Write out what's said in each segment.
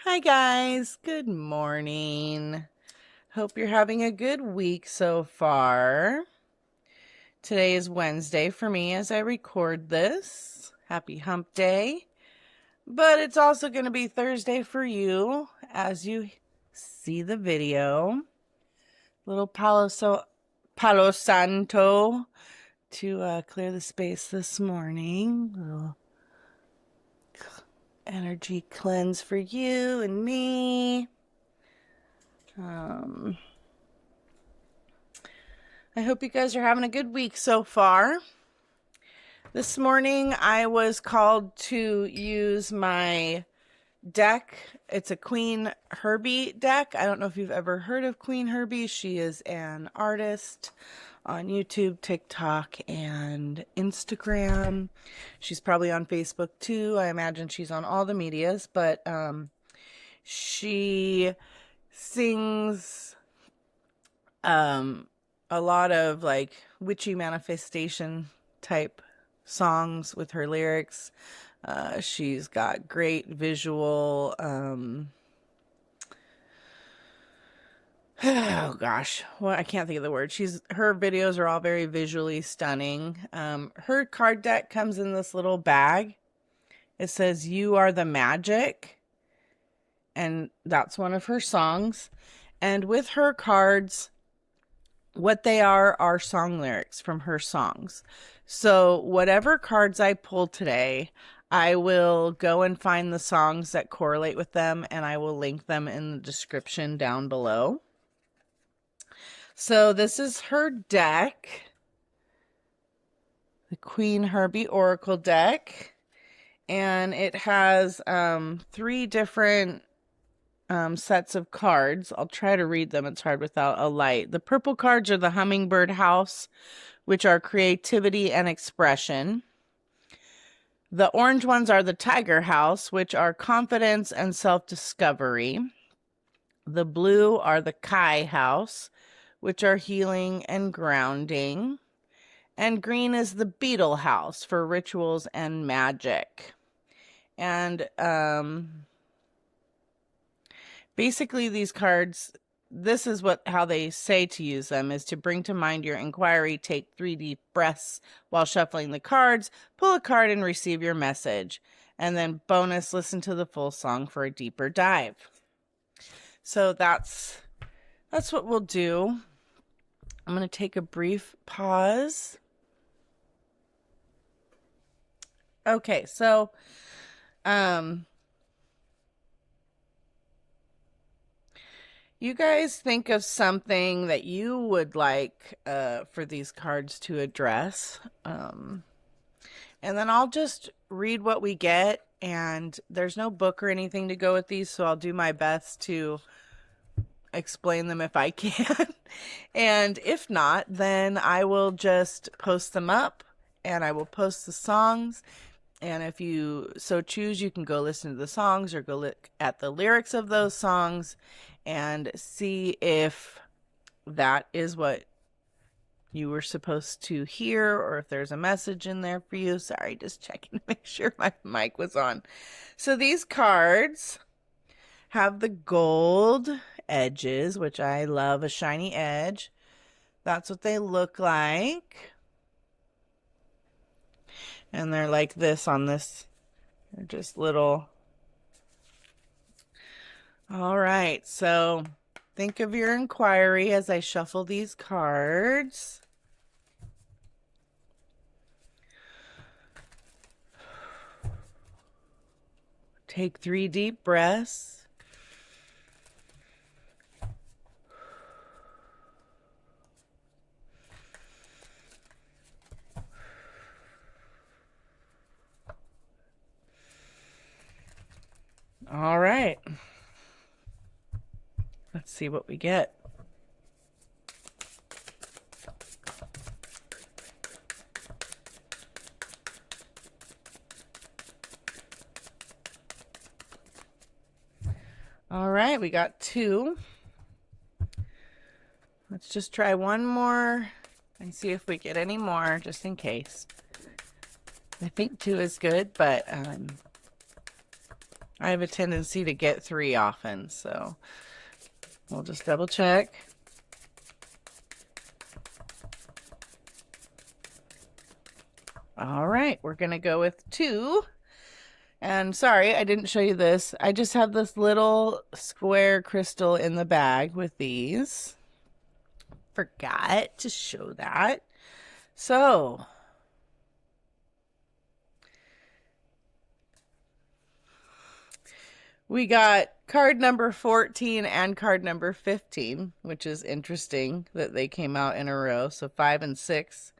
Hi guys, good morning. Hope you're having a good week so far. Today is Wednesday for me as I record this. Happy hump day. But it's also going to be Thursday for you as you see the video. Little Palo Santo to clear the space this morning. Little energy cleanse for you and me. I hope you guys are having a good week so far. This morning I was called to use my deck. It's a Qveen Herby deck. I don't know if you've ever heard of Qveen Herby. She is an artist on YouTube, TikTok, and Instagram. She's probably on Facebook too. I imagine she's on all the medias, but she sings a lot of like witchy manifestation type songs with her lyrics. She's got great visual oh gosh, well, I can't think of the word. Her videos are all very visually stunning. Her card deck comes in this little bag. It says "You Are the Magic," and that's one of her songs. And with her cards, what they are song lyrics from her songs. So whatever cards I pull today, I will go and find the songs that correlate with them, and I will link them in the description down below. So this is her deck, the Qveen Herby Oracle deck, and it has 3 different sets of cards. I'll try to read them. It's hard without a light. The purple cards are the Hummingbird House, which are creativity and expression. The orange ones are the Tiger House, which are confidence and self-discovery. The blue are the Kai House, which are healing and grounding. And green is the Beetle House for rituals and magic. And basically these cards, this is how they say to use them, is to bring to mind your inquiry, take 3 deep breaths while shuffling the cards, pull a card and receive your message. And then bonus, listen to the full song for a deeper dive. So that's what we'll do. I'm going to take a brief pause. Okay, so you guys think of something that you would like for these cards to address. And then I'll just read what we get. And there's no book or anything to go with these, so I'll do my best to explain them if I can. And if not, then I will just post them up and I will post the songs. And if you so choose, you can go listen to the songs or go look at the lyrics of those songs and see if that is what you were supposed to hear or if there's a message in there for you. Sorry, just checking to make sure my mic was on. So these cards have the gold edges, which I love, a shiny edge. That's what they look like. And they're like this on this. They're just little. All right, so think of your inquiry as I shuffle these cards. Take 3 deep breaths. All right. Let's see what we get. All right, we got 2. Let's just try one more and see if we get any more, just in case. I think 2 is good, but I have a tendency to get 3 often, so we'll just double check. All right, we're going to go with 2. And sorry, I didn't show you this. I just have this little square crystal in the bag with these. Forgot to show that. So, we got card number 14 and card number 15, which is interesting that they came out in a row. So 5 and 6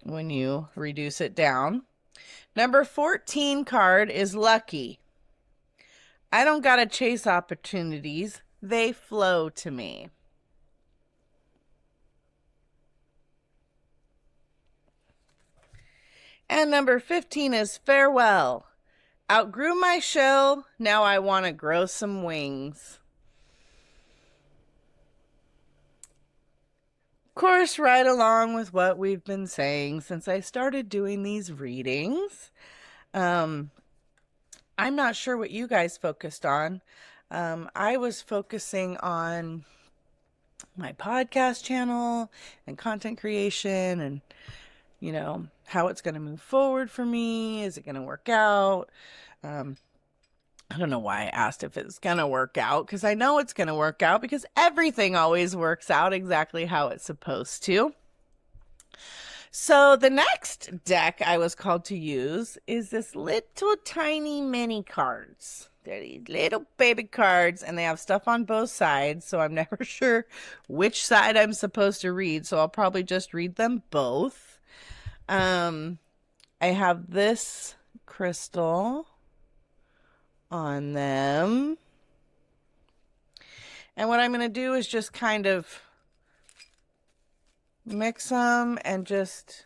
when you reduce it down. Number 14 card is lucky. I don't gotta chase opportunities. They flow to me. And number 15 is farewell. Outgrew my shell. Now I want to grow some wings. Of course, right along with what we've been saying since I started doing these readings. I'm not sure what you guys focused on. I was focusing on my podcast channel and content creation and, you know, how it's going to move forward for me. Is it going to work out? I don't know why I asked if it's going to work out, because I know it's going to work out because everything always works out exactly how it's supposed to. So the next deck I was called to use is this little tiny mini cards. They're these little baby cards, and they have stuff on both sides, so I'm never sure which side I'm supposed to read, so I'll probably just read them both. I have this crystal on them. And what I'm going to do is just kind of mix them and just,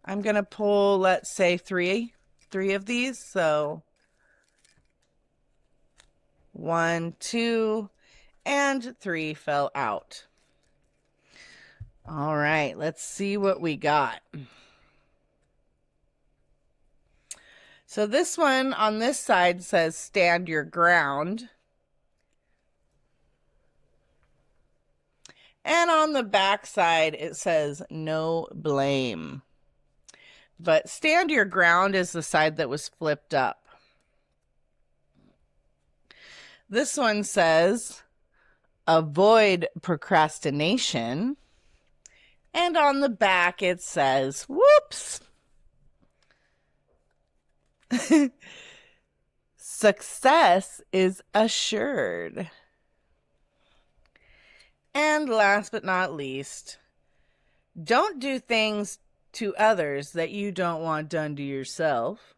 I'm going to pull, let's say three of these. So 1, 2, and 3 fell out. All right, let's see what we got. So this one on this side says stand your ground. And on the back side it says no blame. But stand your ground is the side that was flipped up. This one says avoid procrastination. And on the back it says whoops. Success is assured. And last but not least, don't do things to others that you don't want done to yourself.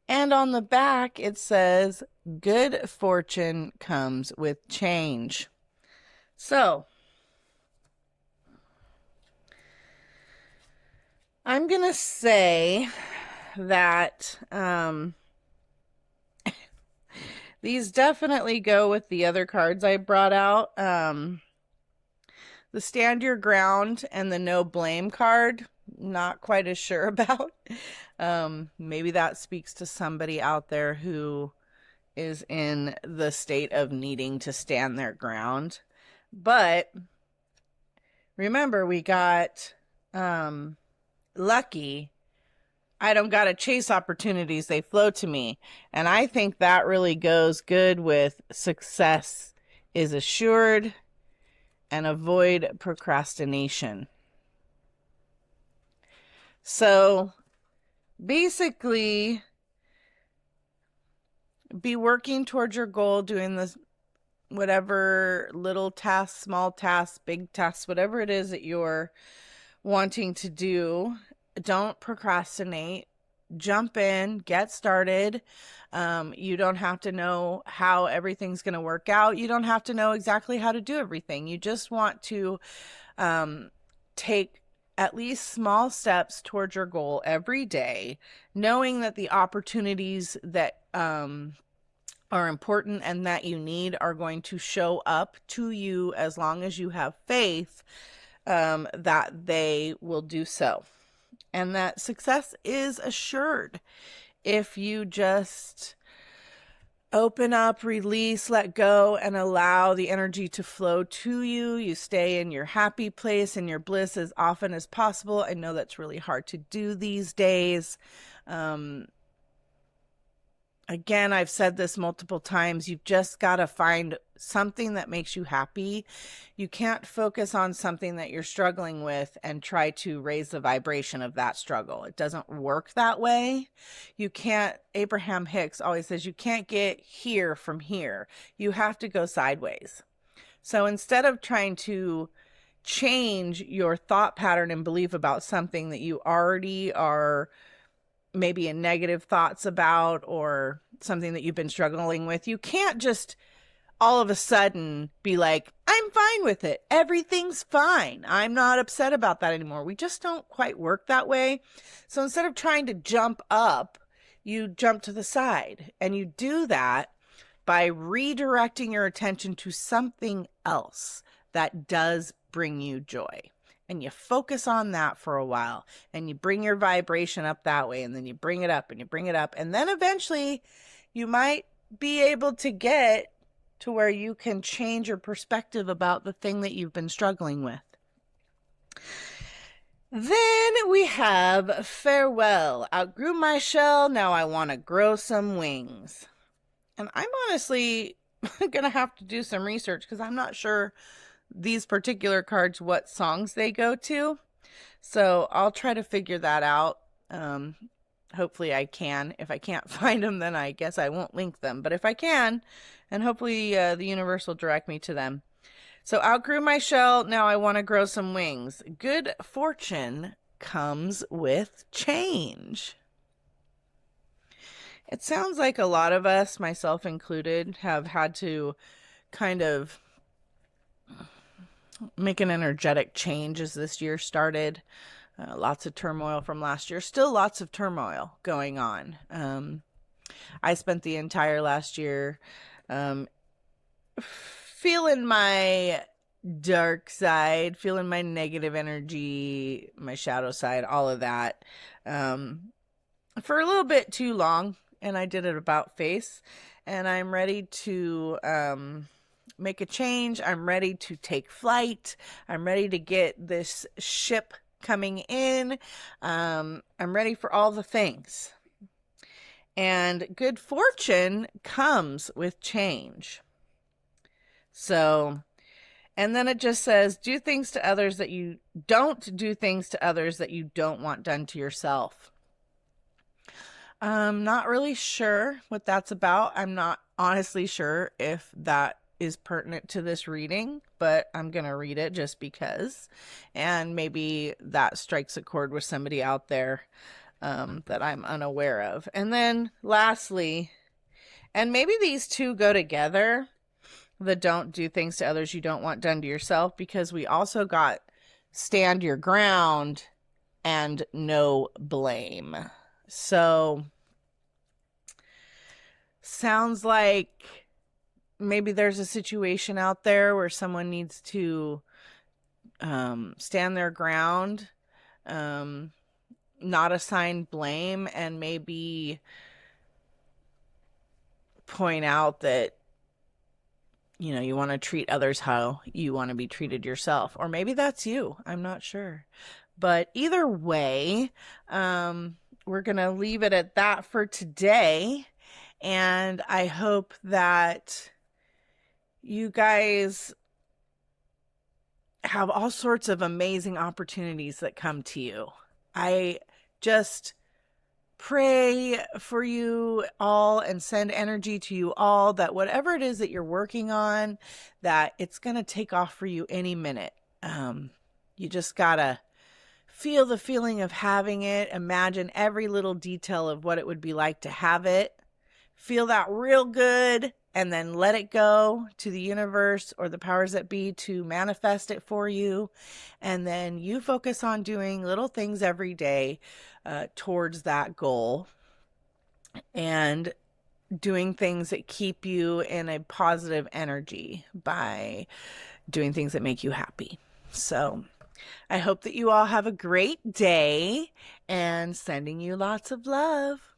And on the back it says good fortune comes with change. So I'm going to say that these definitely go with the other cards I brought out. The stand your ground and the no blame card, not quite as sure about. Maybe that speaks to somebody out there who is in the state of needing to stand their ground. But remember, we got lucky. I don't gotta chase opportunities, they flow to me. And I think that really goes good with success is assured and avoid procrastination. So basically, be working towards your goal, doing this whatever little tasks, small tasks, big tasks, whatever it is that you're wanting to do. Don't procrastinate. Jump in, get started. You don't have to know how everything's going to work out. You don't have to know exactly how to do everything. You just want to take at least small steps towards your goal every day, knowing that the opportunities that are important and that you need are going to show up to you as long as you have faith that they will do so. and that success is assured if you just open up, release, let go, and allow the energy to flow to you. You stay in your happy place and your bliss as often as possible. I know that's really hard to do these days. Again, I've said this multiple times. You've just got to find something that makes you happy. You can't focus on something that you're struggling with and try to raise the vibration of that struggle. It doesn't work that way. You can't, Abraham Hicks always says, you can't get here from here. You have to go sideways. So instead of trying to change your thought pattern and belief about something that you already are maybe in negative thoughts about, or something that you've been struggling with, you can't just all of a sudden be like, I'm fine with it. Everything's fine. I'm not upset about that anymore. We just don't quite work that way. So instead of trying to jump up, you jump to the side, and you do that by redirecting your attention to something else that does bring you joy. And you focus on that for a while, and you bring your vibration up that way, and then you bring it up and you bring it up. And then eventually you might be able to get to where you can change your perspective about the thing that you've been struggling with. Then we have farewell. Outgrew my shell. Now I want to grow some wings. And I'm honestly going to have to do some research, because I'm not sure these particular cards what songs they go to. So I'll try to figure that out. Hopefully I can. If I can't find them, then I guess I won't link them. But if I can, and hopefully the universe will direct me to them. So outgrew my shell. Now I want to grow some wings. Good fortune comes with change. It sounds like a lot of us, myself included, have had to kind of make an energetic change as this year started. Lots of turmoil from last year. Still lots of turmoil going on. I spent the entire last year feeling my dark side, feeling my negative energy, my shadow side, all of that for a little bit too long. And I did it about face. And I'm ready to make a change. I'm ready to take flight. I'm ready to get this ship coming in. I'm ready for all the things. And good fortune comes with change. So, and then it just says, do things to others that you don't do things to others that you don't want done to yourself. I'm not really sure what that's about. I'm not honestly sure if that is pertinent to this reading, but I'm going to read it just because. And maybe that strikes a chord with somebody out there that I'm unaware of. And then lastly, and maybe these two go together, the don't do things to others you don't want done to yourself, because we also got stand your ground and no blame. So sounds like maybe there's a situation out there where someone needs to stand their ground, not assign blame, and maybe point out that, you know, you want to treat others how you want to be treated yourself. Or maybe that's you. I'm not sure. But either way, we're going to leave it at that for today. And I hope that you guys have all sorts of amazing opportunities that come to you. I just pray for you all and send energy to you all that whatever it is that you're working on, that it's going to take off for you any minute. You just got to feel the feeling of having it. Imagine every little detail of what it would be like to have it. Feel that real good, and then let it go to the universe or the powers that be to manifest it for you. And then you focus on doing little things every day towards that goal, and doing things that keep you in a positive energy by doing things that make you happy. So I hope that you all have a great day and sending you lots of love.